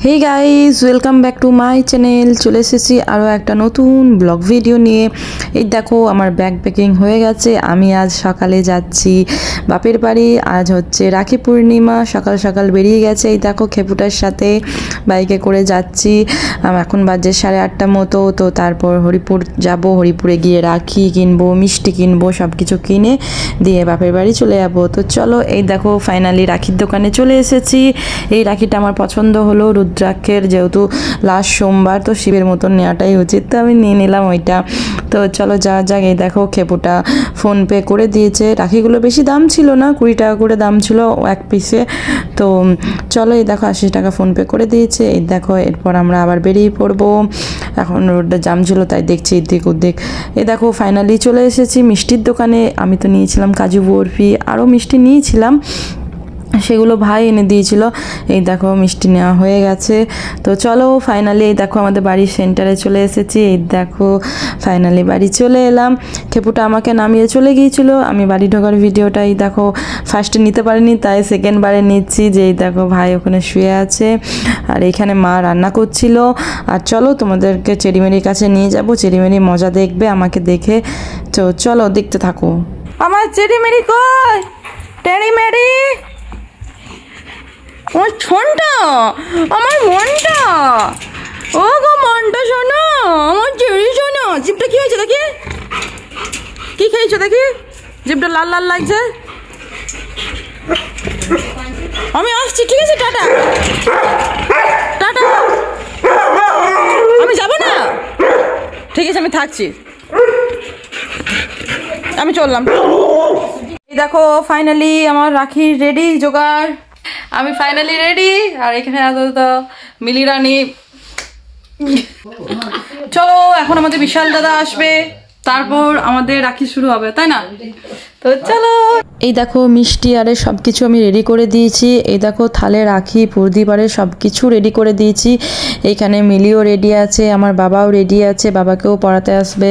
Hey guys welcome back to my channel चले एसेছি আরো একটা নতুন ব্লগ ভিডিও নিয়ে। এই দেখো আমার ব্যাগ প্যাকিং হয়ে গেছে। আমি আজ সকালে যাচ্ছি বাপের বাড়ি। আজ হচ্ছে রাখি পূর্ণিমা। সকাল সকাল বেরিয়ে গেছে। এই দেখো খেপুটার সাথে বাইকে করে যাচ্ছি। এখন বাজে 8:30 মতো। তো তারপর হরিপুর যাব। হরিপুরে গিয়ে রাখি কিনবো, মিষ্টি কিনবো, সব কিছু কিনে দিয়ে বাপের বাড়ি চলে যাব। তো চলো, এই দেখো ফাইনালি রাখির দোকানে চলে এসেছি। এই রাখিটা আমার পছন্দ হলো, রুদ্রাক্ষের, যেহেতু লাস্ট সোমবার তো শিবের মতন নেওয়াটাই উচিত, তো আমি নিয়ে নিলাম ওইটা। তো চলো যাওয়া যাক। এই দেখো খেপুটা ফোনপে করে দিয়েছে। রাখিগুলো বেশি দাম ছিল না, 20 টাকা করে দাম ছিল এক পিসে। তো চলো, এই দেখো 80 টাকা ফোনপে করে দিয়েছে। এই দেখো এরপর আমরা আবার বেরিয়ে পড়বো। এখন রোডটা জাম ছিল তাই দেখছি এদিক ওদিক। এই দেখো ফাইনালি চলে এসেছি মিষ্টির দোকানে। আমি তো নিয়েছিলাম কাজু বরফি, আরও মিষ্টি নিয়েছিলাম, সেগুলো ভাই এনে দিয়েছিল। এই দেখো মিষ্টি নেওয়া হয়ে গেছে। তো চলো ফাইনালি এই দেখো আমাদের বাড়ির সেন্টারে চলে এসেছি। এই দেখো ফাইনালি বাড়ি চলে এলাম। খেপুটা আমাকে নামিয়ে চলে গিয়েছিল। আমি বাড়ি ঢোকার ভিডিওটা এই দেখো ফার্স্টে নিতে পারিনি, তাই সেকেন্ড বারে নিচ্ছি। যে এই দেখো ভাই ওখানে শুয়ে আছে আর এখানে মা রান্না করছিল। আর চলো তোমাদেরকে চেরিমেরির কাছে নিয়ে যাব, চেরিমেরি মজা দেখবে আমাকে দেখে। তো চলো দেখতে থাকো। আমার চেরিমেরি কই? টেরিমেরি, আমার ছনটা, আমার মনটা, ও গো মনটা শোনো, আমার চেরি শোনো। জিপটা কি হয়েছে দেখি, কি খেয়েছো দেখি, জিপটা লাল লাল লাগছে। আমি আসছি, ঠিক আছে, টাটা টাটা। আমি যাব না, ঠিক আছে আমি থাকছি, আমি চললাম। এই দেখো ফাইনালি আমার রাখি রেডি, জোগাড়, আমি ফাইনালি রেডি। আর এখানে আপাতত মিলি রানী। চলো এখন আমাদের বিশাল দাদা আসবে, তারপর আমাদের রাখি শুরু হবে, তাই না? তো চলো। এই দেখো মিষ্টি আরে সব কিছু আমি রেডি করে দিয়েছি। এই দেখো থালে রাখি, প্রদীপ আরে সব কিছু রেডি করে দিয়েছি। এখানে মিলিও রেডি আছে, আমার বাবাও রেডি আছে, বাবাকেও পড়াতে আসবে।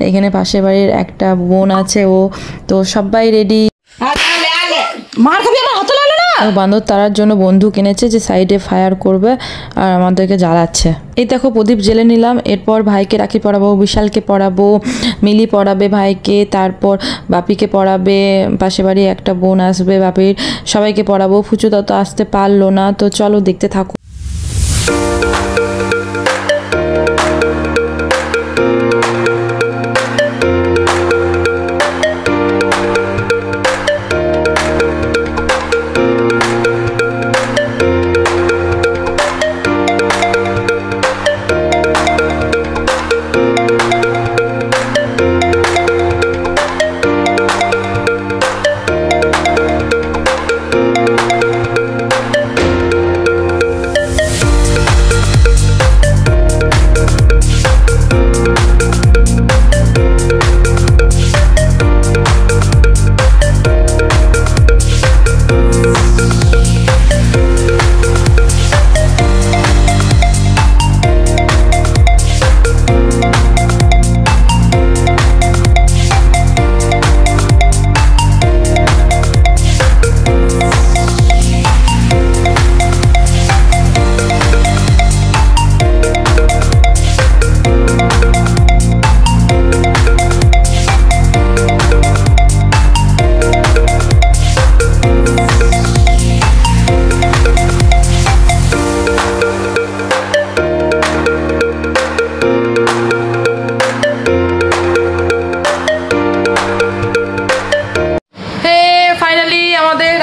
এখানে পাশের বাড়ির একটা বোন আছে, ও তো সবাই রেডি। মার খাবি, আমার হাতে লাগলো না। বান্দর তারার জন্য বন্ধু কিনেছে যে সাইডে ফায়ার করবে আর আমাদেরকে জ্বালাচ্ছে। এই দেখো প্রদীপ জেলে নিলাম। এরপর ভাইকে রাখি পরাবো, বিশালকে পরাবো, মিলি পরাবে ভাইকে, তারপর বাপিকে পরাবে, পাশে বাড়ি একটা বোন আসবে বাপির, সবাইকে পরাবো। ফুচুদা তো আসতে পারলো না। তো চলো দেখতে থাকো।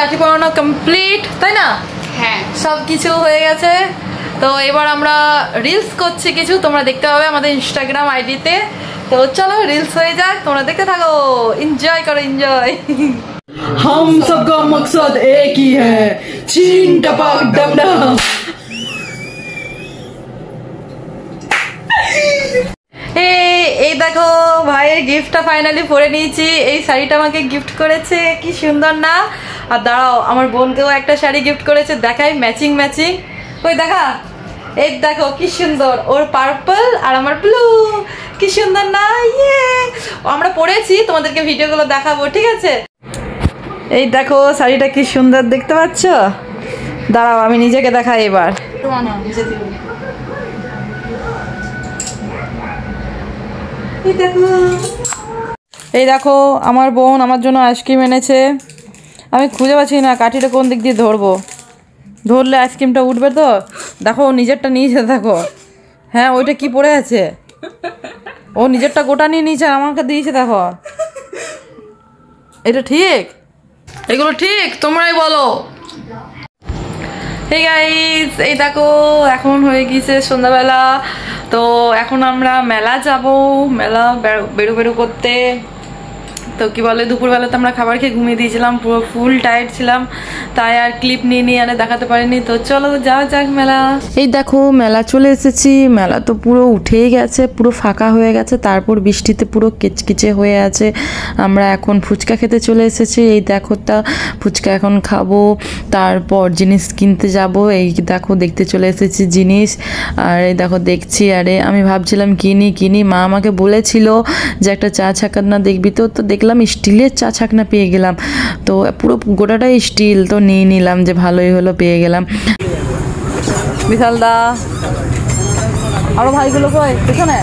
রাখি পরানো কমপ্লিট, তাই না? হ্যাঁ, সব কিছু হয়ে গেছে। তো এবার আমরা রিলস করছি কিছু, তোমরা দেখতে পাবে আমাদের ইনস্টাগ্রাম আইডিতে। তো চলো রিলস হয়ে যাক, তোমরা দেখতে থাকো, এনজয় করো, এনজয়। हम सबका मकसद एक ही है, चीन टपक डम डम। এই দেখো ভাইয়ের গিফটটা ফাইনালি পরে নিয়েছি। এই শাড়িটা আমাকে গিফট করেছে, কি সুন্দর না? আর দাঁড়াও, আমার বোনকেও একটা শাড়ি গিফট করেছে, দেখাই, ম্যাচিং ম্যাচিং। ওই দেখা, এই দেখো কি সুন্দর, ওর পার্পল আর আমার ব্লু, কি সুন্দর না? ইয়ে, আমরা পরেছি, তোমাদেরকে ভিডিওগুলো দেখাবো, ঠিক আছে? এই দেখো শাড়িটা কি সুন্দর, দেখতে পাচ্ছ? দাঁড়াও আমি নিজেকে দেখাই এবার। এই দেখো আমার বোন আমার জন্য আইসক্রিম এনেছে। আমি খুঁজে পাচ্ছি না কাঠিটা কোন দিক দিয়ে ধরবো, ধরলে আইসক্রিমটা উঠবে তো। দেখো নিজেরটা নিয়েছে দেখো। হ্যাঁ ওইটা কি পড়ে আছে, ও নিজেরটা গোটা নিয়ে নিয়েছে আমাকে দিয়েছে দেখো। এটা ঠিক, এগুলো ঠিক তোমরাই বলো। এই গাইস এই দেখো এখন হয়ে গিয়েছে সন্ধ্যাবেলা, তো এখন আমরা মেলা যাব, মেলা বেরো বেরো করতে। তো কি বলে দুপুরবেলা তো আমরা খাবার খেয়ে ঘুমিয়ে দিয়েছিলাম, পুরো ফুল টায়ার্ড ছিলাম, তাই আর ক্লিপ নিয়ে আর দেখাতে পারিনি। তো চলো যাওয়া যাক মেলা। এই দেখো মেলা চলে এসেছি, মেলা তো পুরো উঠেই গেছে, পুরো ফাঁকা হয়ে গেছে, তারপর বৃষ্টিতে পুরো কিচকিচে হয়ে আছে। আমরা এখন ফুচকা খেতে চলে এসেছি। এই দেখো তা ফুচকা এখন খাবো, তারপর জিনিস কিনতে যাব। এই দেখো দেখতে চলে এসেছি জিনিস, আর এই দেখো দেখছি। আরে আমি ভাবছিলাম কিনি, মা আমাকে বলেছিল যে একটা চা ছাকানা দেখবি, তো দেখলাম স্টিলের চা ছাকনা পেয়ে গেলাম, তো পুরো গোটাটাই স্টিল, তো নিয়ে নিলাম, যে ভালোই হলো পেয়ে গেলাম। বিশাল দা আরো ভাইগুলো কই পেছনে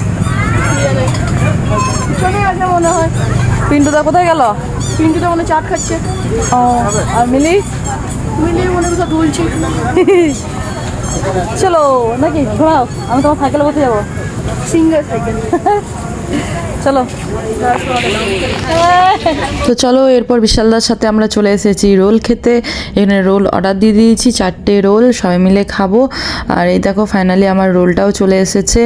আছে মনে হয়। পিন্টুদা কোথায় গেল? পিন্টুদা মনে চাট খাচ্ছে। ও আর মিলি মনে কোথাও দুলছে। চলো নাকি ঘোরাও, আমি তোমার সাইকেলে বসে যাবো, সিঙ্গেল সাইকেল। চলো। তো চলো এরপর বিশালদার সাথে আমরা চলে এসেছি রোল খেতে। এখানে রোল অর্ডার দিয়ে দিয়েছি, 4টে রোল সবাই মিলে খাবো। আর এই দেখো ফাইনালি আমার রোলটাও চলে এসেছে,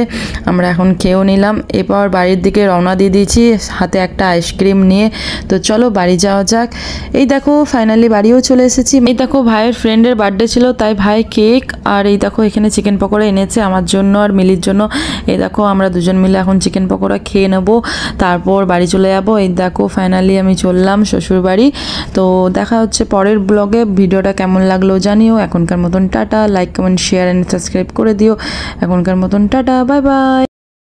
আমরা এখন খেয়েও নিলাম। এরপর বাড়ির দিকে রওনা দিয়ে দিয়েছি হাতে একটা আইসক্রিম নিয়ে। তো চলো বাড়ি যাওয়া যাক। এই দেখো ফাইনালি বাড়িও চলে এসেছি। এই দেখো ভাইয়ের ফ্রেন্ডের বার্থডে ছিল, তাই ভাই কেক আর এই দেখো এখানে চিকেন পকোড়া এনেছে আমার জন্য আর মিলির জন্য। এই দেখো আমরা দুজন মিলে এখন চিকেন পকোড়া খেয়ে নেবো, তারপর বাড়ি চলে যাবো। এই দেখো ফাইনালি আমি চললাম শ্বশুর বাড়ি। তো দেখা হচ্ছে পরের ব্লগে। ভিডিওটা কেমন লাগলো জানিও। এখনকার মতন tata, like comment share and subscribe করে দিও। এখনকার মতন টাটা, বাই বাই।